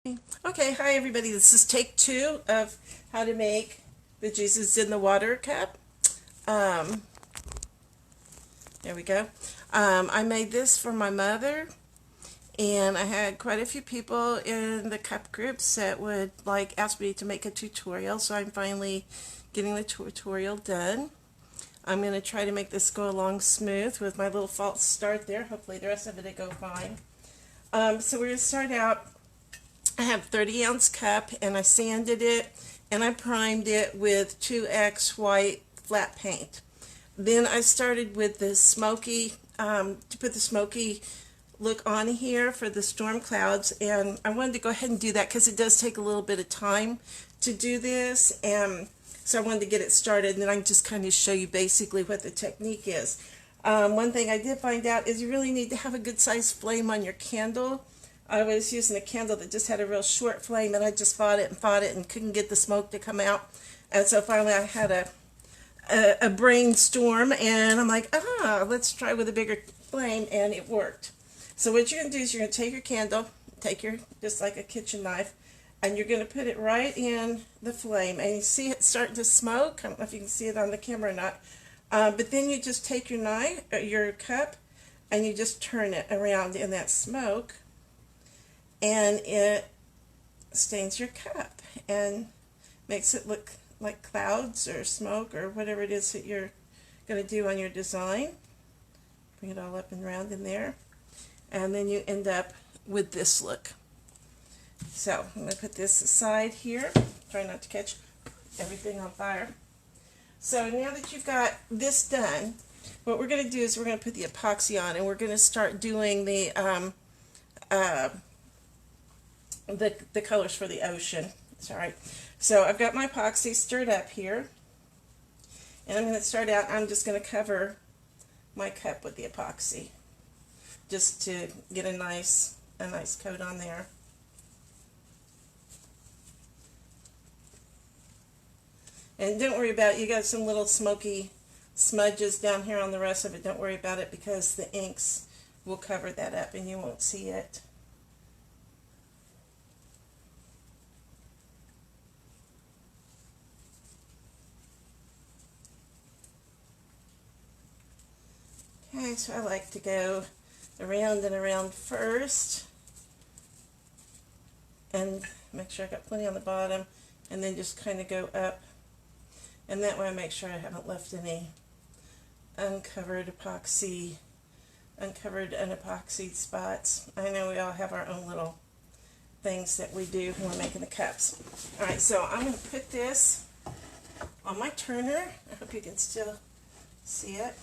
Okay, hi everybody. This is take two of how to make the Jesus in the water cup. Um, there we go. I made this for my mother, and I had quite a few people in the cup groups that would ask me to make a tutorial. So I'm finally getting the tutorial done. I'm going to try to make this go along smooth with my little false start there. Hopefully the rest of it will go fine. So we're going to start out. I have 30-ounce cup, and I sanded it and I primed it with 2X white flat paint. Then I started with the smoky, to put the smoky look on here for the storm clouds, and I wanted to go ahead and do that because it does take a little bit of time to do this, and so I wanted to get it started, and then I can just kind of show you basically what the technique is. One thing I did find out is you really need to have a good sized flame on your candle. I was using a candle that just had a real short flame, and I just fought it and couldn't get the smoke to come out. And so finally I had a brainstorm, and I'm like, let's try with a bigger flame, and it worked. So what you're going to do is you're going to take your candle, just like a kitchen knife, and you're going to put it right in the flame. And you see it starting to smoke. I don't know if you can see it on the camera or not. But then you just take your knife, your cup, and you just turn it around in that smoke, and it stains your cup and makes it look like clouds or smoke or whatever it is that you're going to do on your design. Bring it all up and around in there, and then you end up with this look. So I'm going to put this aside here. Try not to catch everything on fire. So now that you've got this done, what we're going to do is we're going to put the epoxy on, and we're going to start doing the colors for the ocean. It's all right. So I've got my epoxy stirred up here, and I'm going to start out. I'm just going to cover my cup with the epoxy, just to get a nice coat on there. And don't worry about it. You got some little smoky smudges down here on the rest of it. Don't worry about it, because the inks will cover that up and you won't see it. Okay, so I like to go around and around first and make sure I got plenty on the bottom, and then just kind of go up, and that way I make sure I haven't left any uncovered unepoxied spots. I know we all have our own little things that we do when we're making the cups. Alright, so I'm going to put this on my turner. I hope you can still see it.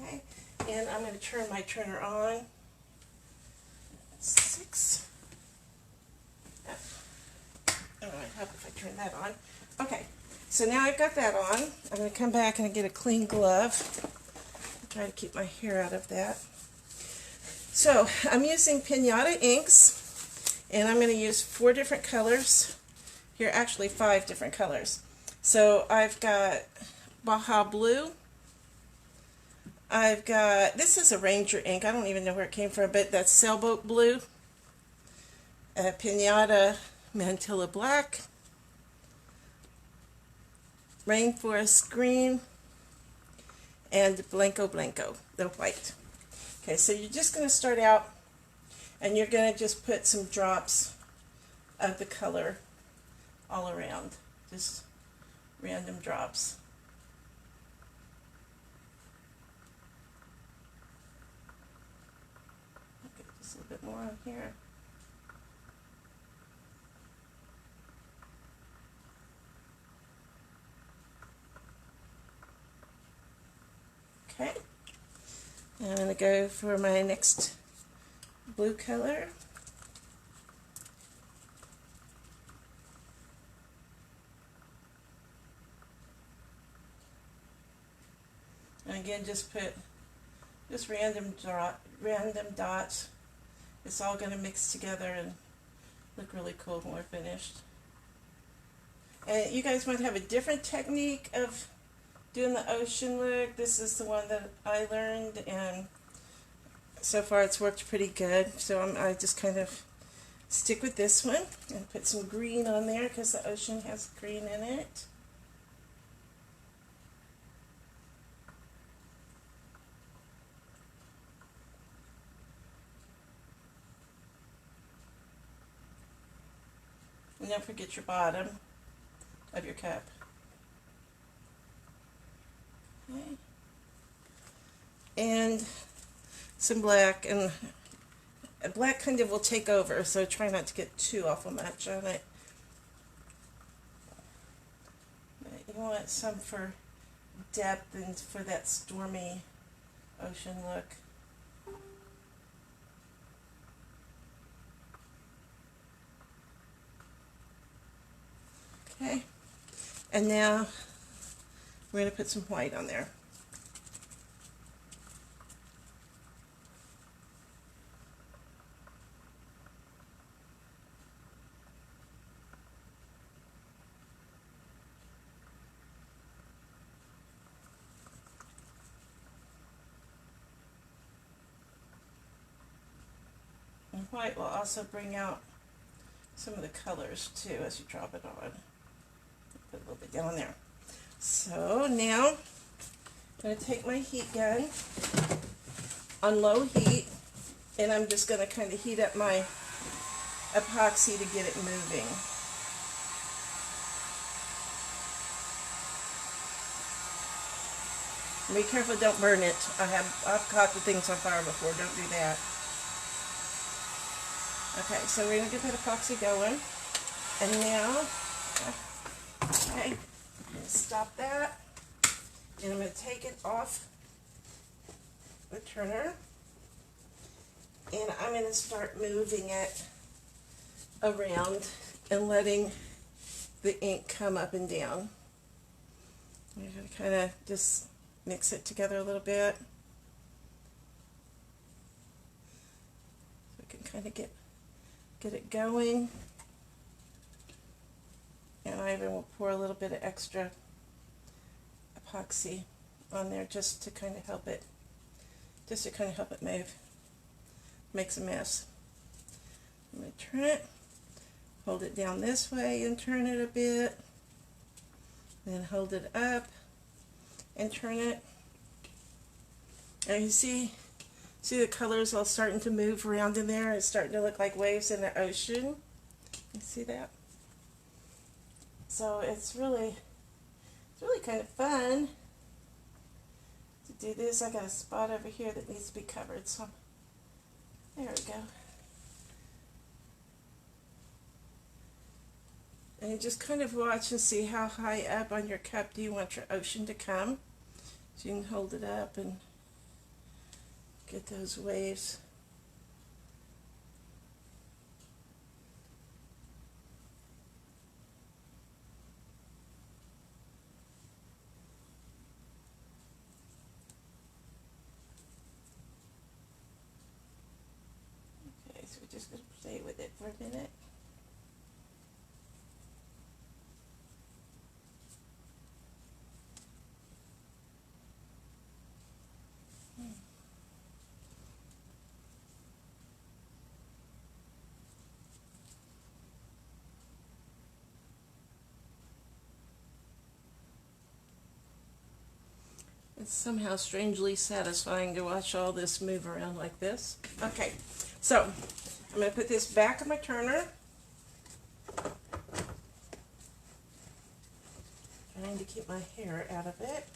Okay, and I'm going to turn my turner on. 6. Alright, how if I turn that on? Okay, so now I've got that on. I'm going to come back and get a clean glove. Try to keep my hair out of that. So I'm using Pinata inks, and I'm going to use 4 different colors. Here, actually 5 different colors. So I've got Baja Blue. I've got, this is a Ranger ink. I don't even know where it came from, but that's Sailboat Blue. Pinata Mantilla Black. Rainforest Green. And Blanco Blanco, the white. Okay, so you're just going to start out, and you're going to just put some drops of the color all around. Just random drops. Okay, just a little bit more on here. Okay, and I'm going to go for my next blue color. And again, just put random dots. It's all going to mix together and look really cool when we're finished. And you guys might have a different technique of doing the ocean look. This is the one that I learned, and so far it's worked pretty good. So I just kind of stick with this one and put some green on there because the ocean has green in it. And don't forget your bottom of your cup. Okay. And some black, and black kind of will take over, so try not to get too awful much on it. But you want some for depth and for that stormy ocean look. Okay, and now we're going to put some white on there. And white will also bring out some of the colors too as you drop it on. Put a little bit down there. So now I'm going to take my heat gun on low heat, and I'm just going to kind of heat up my epoxy to get it moving. Be careful, don't burn it. I've caught the things on fire before. Don't do that. Okay, so we're going to get that epoxy going, and now, okay, I'm going to stop that, and I'm going to take it off the turner, and I'm going to start moving it around and letting the ink come up and down. I'm going to kind of just mix it together a little bit, so I can kind of get it going. And I even will pour a little bit of extra epoxy on there just to kind of help it move. Makes a mess. I'm going to turn it, hold it down this way and turn it a bit, then hold it up and turn it. And you see the colors all starting to move around in there. It's starting to look like waves in the ocean. You see that? So it's really kind of fun to do this. I got a spot over here that needs to be covered, so there we go. And you just kind of watch and see how high up on your cup do you want your ocean to come. So you can hold it up and get those waves. Okay, so we're just going to play with it for a minute. It's somehow strangely satisfying to watch all this move around like this. Okay, so I'm going to put this back on my turner. Trying to keep my hair out of it.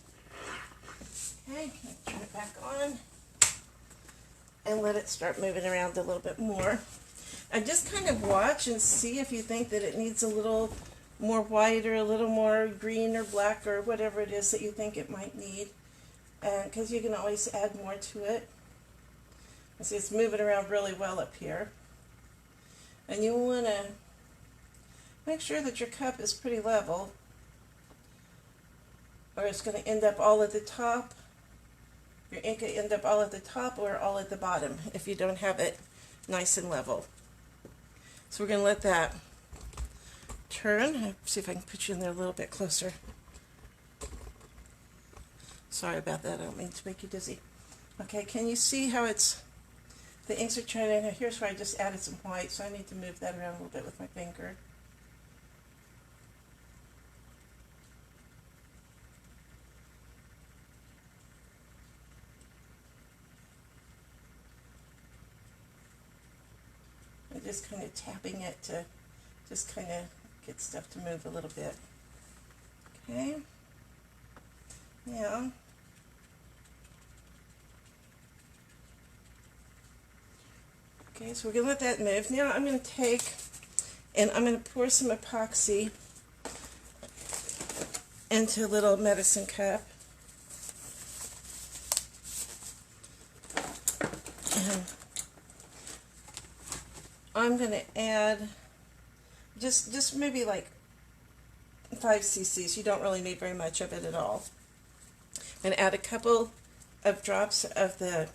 Okay, turn it back on and let it start moving around a little bit more. And just kind of watch and see if you think that it needs a little more white or a little more green or black or whatever it is that you think it might need. Because you can always add more to it. See, it's moving around really well up here. And you want to make sure that your cup is pretty level, or it's going to end up all at the top. Your ink could end up all at the top or all at the bottom if you don't have it nice and level. So we're going to let that turn. See if I can put you in there a little bit closer. Sorry about that, I don't mean to make you dizzy. Okay, can you see how it's The inks are turning. Here's where I just added some white, so I need to move that around a little bit with my finger. I'm just kind of tapping it to just kind of get stuff to move a little bit. Okay. Now, okay, so we're going to let that move. Now I'm going to take and I'm going to pour some epoxy into a little medicine cup. And I'm going to add just maybe like 5 cc's. You don't really need very much of it at all. And add a couple of drops of the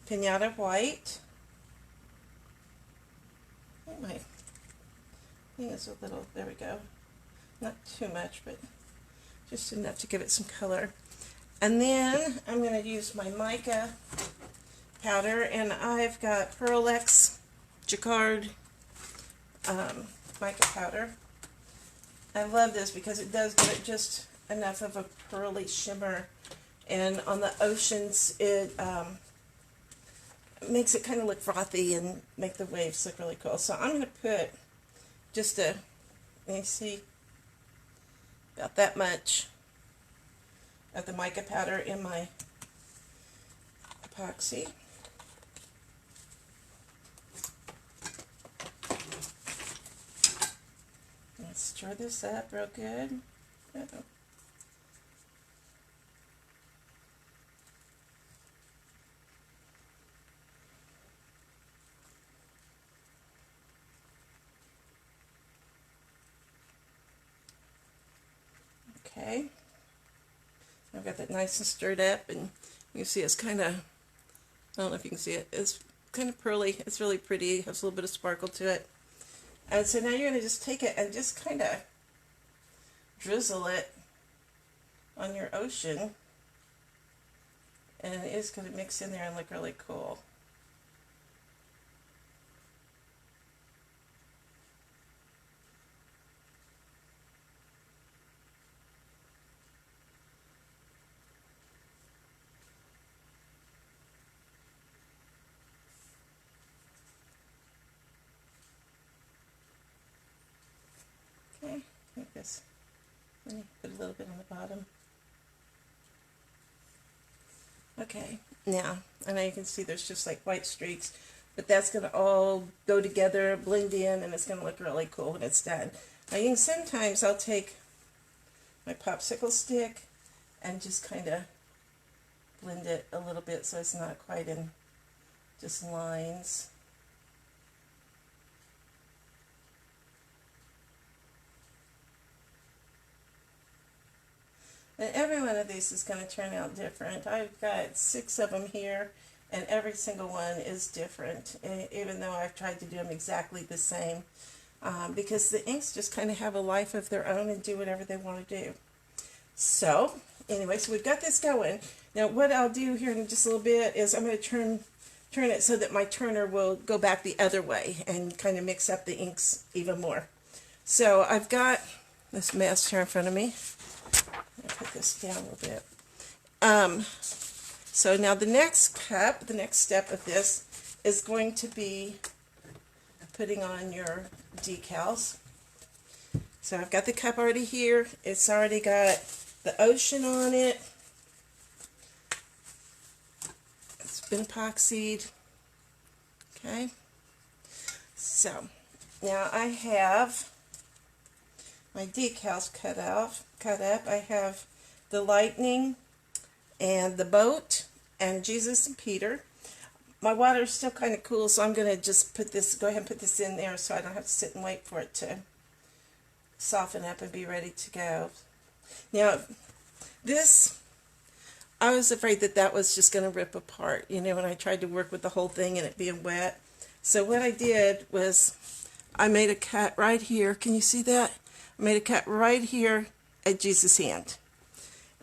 Pinata White. My thing is a little, there we go. Not too much, but just enough to give it some color. And then I'm going to use my mica powder, and I've got Pearl X Jacquard mica powder. I love this because it does give it just enough of a pearly shimmer, and on the oceans it makes it kind of look frothy and make the waves look really cool. So I'm going to put just a, let me see, about that much of the mica powder in my epoxy. Let's stir this up real good. Okay, I've got that nice and stirred up, and you can see it's kind of, I don't know if you can see it, it's kind of pearly. It's really pretty, has a little bit of sparkle to it. And so now you're going to just take it and just kind of drizzle it on your ocean, and it's going to mix in there and look really cool. Okay, like this. Let me put a little bit on the bottom. Okay, now, I know you can see there's just like white streaks, but that's going to all go together, blend in, and it's going to look really cool when it's done. Now, you can, sometimes I'll take my popsicle stick and just kind of blend it a little bit so it's not quite in just lines. And every one of these is going to turn out different. I've got 6 of them here, and every single one is different, even though I've tried to do them exactly the same, because the inks just kind of have a life of their own and do whatever they want to do. So, anyway, so we've got this going. Now, what I'll do here in just a little bit is I'm going to turn it so that my turner will go back the other way and kind of mix up the inks even more. So, I've got this mess here in front of me. Put this down a little bit. So now the next step of this is going to be putting on your decals. So I've got the cup already here. It's already got the ocean on it. It's been epoxied. Okay. So now I have my decals cut up. I have the lightning and the boat and Jesus and Peter. My water is still kind of cool, so I'm going to just go ahead and put this in there so I don't have to sit and wait for it to soften up and be ready to go. Now, this, I was afraid that was just going to rip apart, you know, when I tried to work with the whole thing and it being wet. So what I did was I made a cut right here. Can you see that? I made a cut right here at Jesus' hand.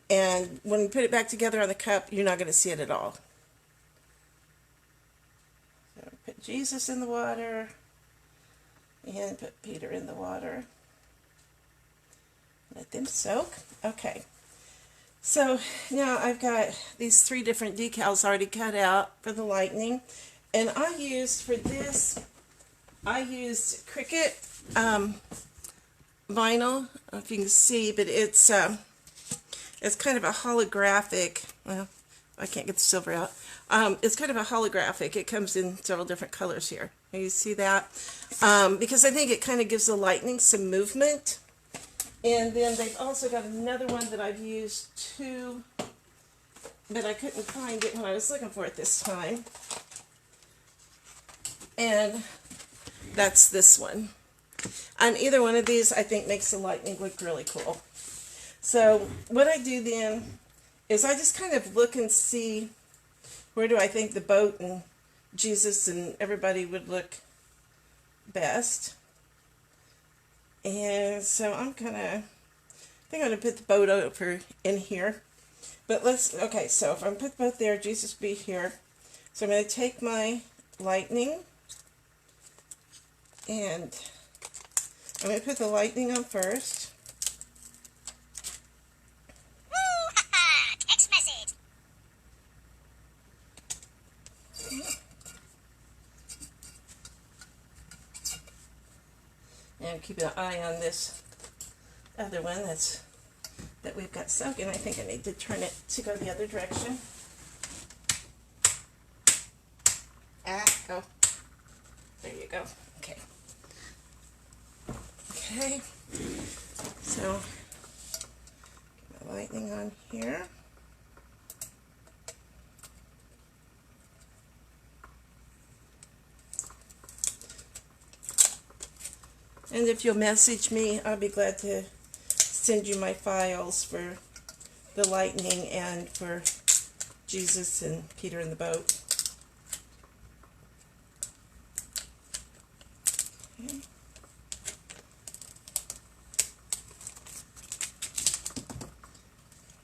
And when we put it back together on the cup, you're not going to see it at all. put Jesus in the water and put Peter in the water. Let them soak. Okay. So now I've got these 3 different decals already cut out for the lightning. And I used, for this, I used Cricut vinyl. I don't know if you can see, but it's kind of a holographic, well, I can't get the silver out. It's kind of a holographic. It comes in several different colors here. You see that? Because I think it kind of gives the lightning some movement. And then they've also got another one that I've used too, but I couldn't find it when I was looking for it this time. And that's this one. And either one of these I think makes the lightning look really cool. So what I do then is I just kind of look and see where do I think the boat and Jesus and everybody would look best. And so I think I'm going to put the boat over in here. But okay, so if I put the boat there, Jesus be here. So I'm going to take my lightning and I'm going to put the lightning on first. Text message. And keep an eye on this other one that we've got soaking. I think I need to turn it to go the other direction. Go. There you go. Okay. Okay. So, get my lightning on here. And if you'll message me, I'll be glad to send you my files for the lightning and for Jesus and Peter in the boat. Okay.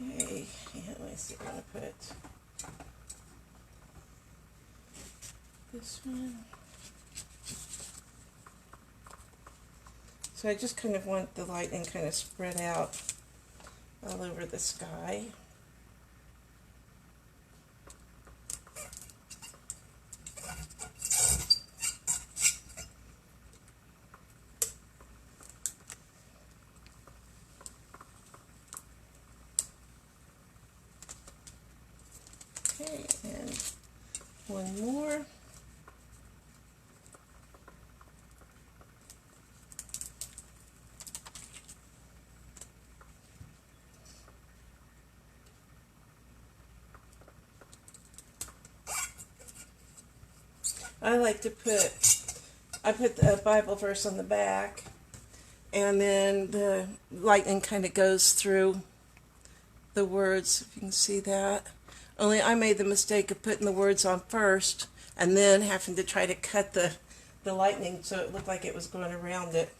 Okay, and let me see if I'm going to put this one. So I just kind of want the lightning kind of spread out all over the sky. Okay, and one more. I like to I put the Bible verse on the back, and then the lightning kind of goes through the words, if you can see that. Only I made the mistake of putting the words on first, and then having to try to cut the lightning so it looked like it was going around it.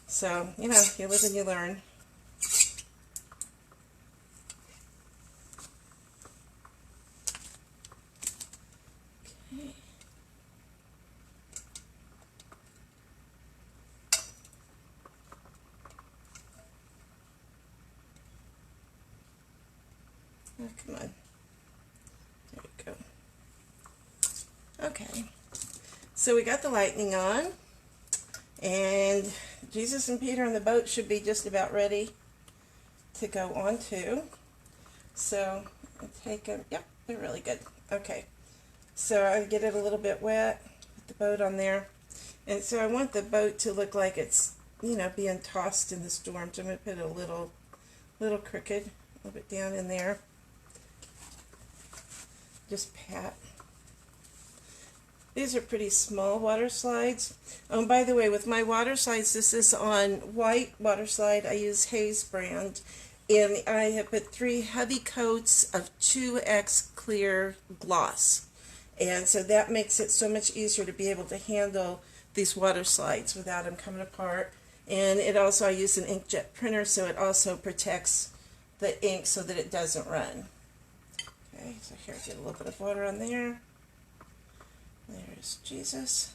So, you know, you live and you learn. Okay. Oh, come on. There we go. Okay. So we got the lightning on, and Jesus and Peter in the boat should be just about ready to go on too. So I take them. Yep, they're really good. Okay. So I get it a little bit wet, put the boat on there. And so I want the boat to look like it's, you know, being tossed in the storm. So I'm going to put a little crooked, a little bit down in there. Just pat. These are pretty small water slides. By the way, with my water slides, this is on white water slide. I use Hayes brand. And I have put 3 heavy coats of 2X clear gloss. And so that makes it so much easier to be able to handle these water slides without them coming apart. And it also, I use an inkjet printer, so it also protects the ink so that it doesn't run. Okay, so here, get a little bit of water on there. There's Jesus.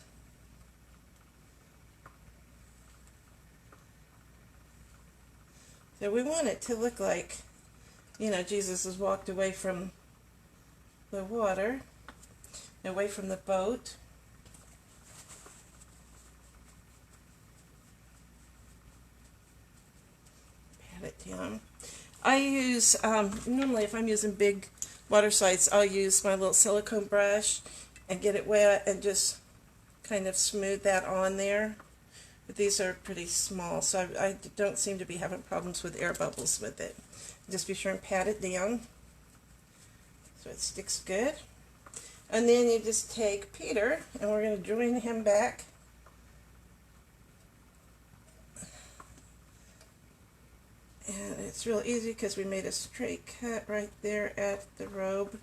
So we want it to look like, you know, Jesus has walked away from the water, away from the boat. Pat it down. I use, normally if I'm using big water slides, I'll use my little silicone brush and get it wet and just kind of smooth that on there. But these are pretty small, so I don't seem to be having problems with air bubbles with it. Just be sure and pat it down so it sticks good. And then you just take Peter, and we're going to join him back. And it's real easy because we made a straight cut right there at the robe.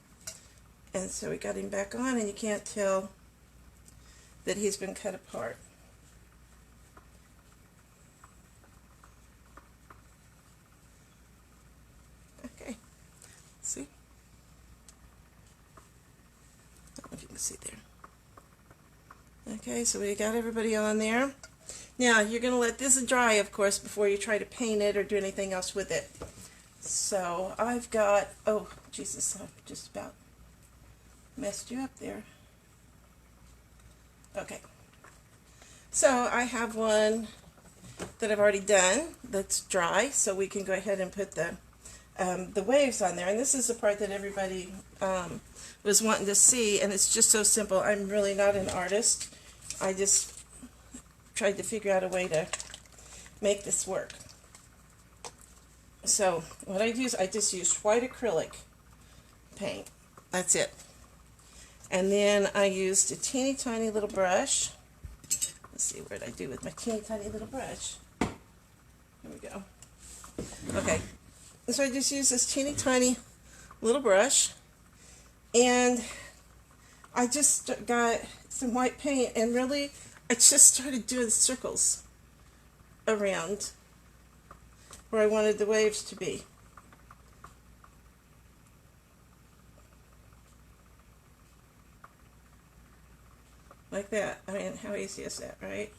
And so we got him back on, and you can't tell that he's been cut apart. Okay, see? I don't know if you can see there. Okay, so we got everybody on there. Now, you're going to let this dry, of course, before you try to paint it or do anything else with it. So, I've got, oh, Jesus, I just about messed you up there. Okay. So, I have one that I've already done that's dry, so we can go ahead and put the waves on there. And this is the part that everybody was wanting to see, and it's just so simple. I'm really not an artist. I just tried to figure out a way to make this work. So what I do is I just use white acrylic paint. That's it. And then I used a teeny tiny little brush. Let's see, what did I do with my teeny tiny little brush? Here we go. Okay. So I just use this teeny tiny little brush, and I just got some white paint, and really I just started doing circles around where I wanted the waves to be. Like that. I mean, how easy is that, right?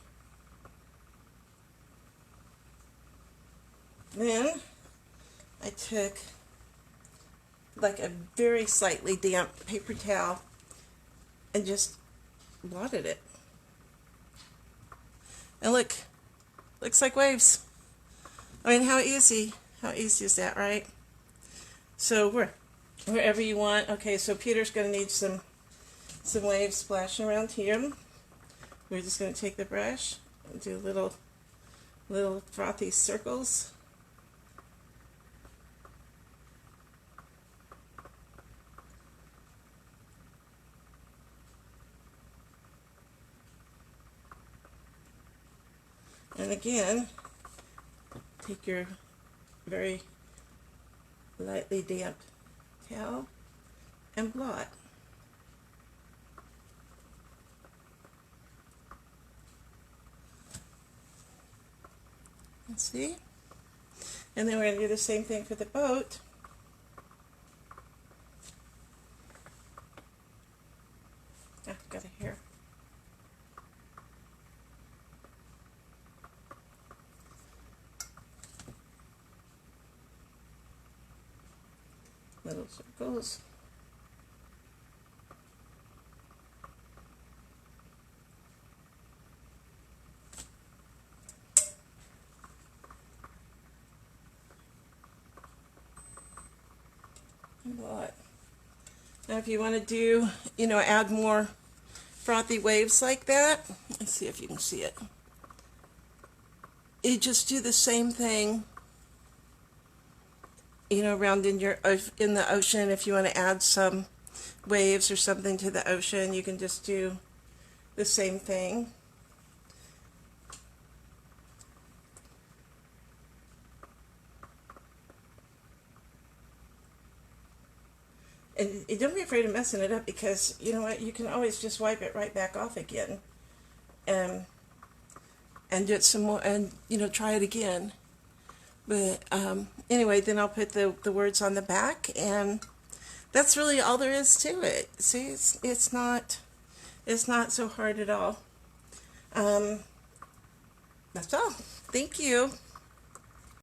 Then I took like a very slightly damp paper towel and just blotted it. And look, looks like waves. I mean, how easy is that, right? So wherever you want. Okay, so Peter's going to need some waves splashing around here. We're just going to take the brush and do little frothy circles. And again, take your very lightly damp towel and blot. And see? And then we're going to do the same thing for the boat. I've got a hair. Little circles. And blot. Now if you want to do, add more frothy waves like that, let's see if you can see it. You just do the same thing, around in the ocean. If you want to add some waves or something to the ocean, you can just do the same thing. And don't be afraid of messing it up, because you know what, you can always just wipe it right back off again, and do it some more, and try it again. But anyway, then I'll put the words on the back, and that's really all there is to it. See, it's not It's not so hard at all. That's all. Thank you.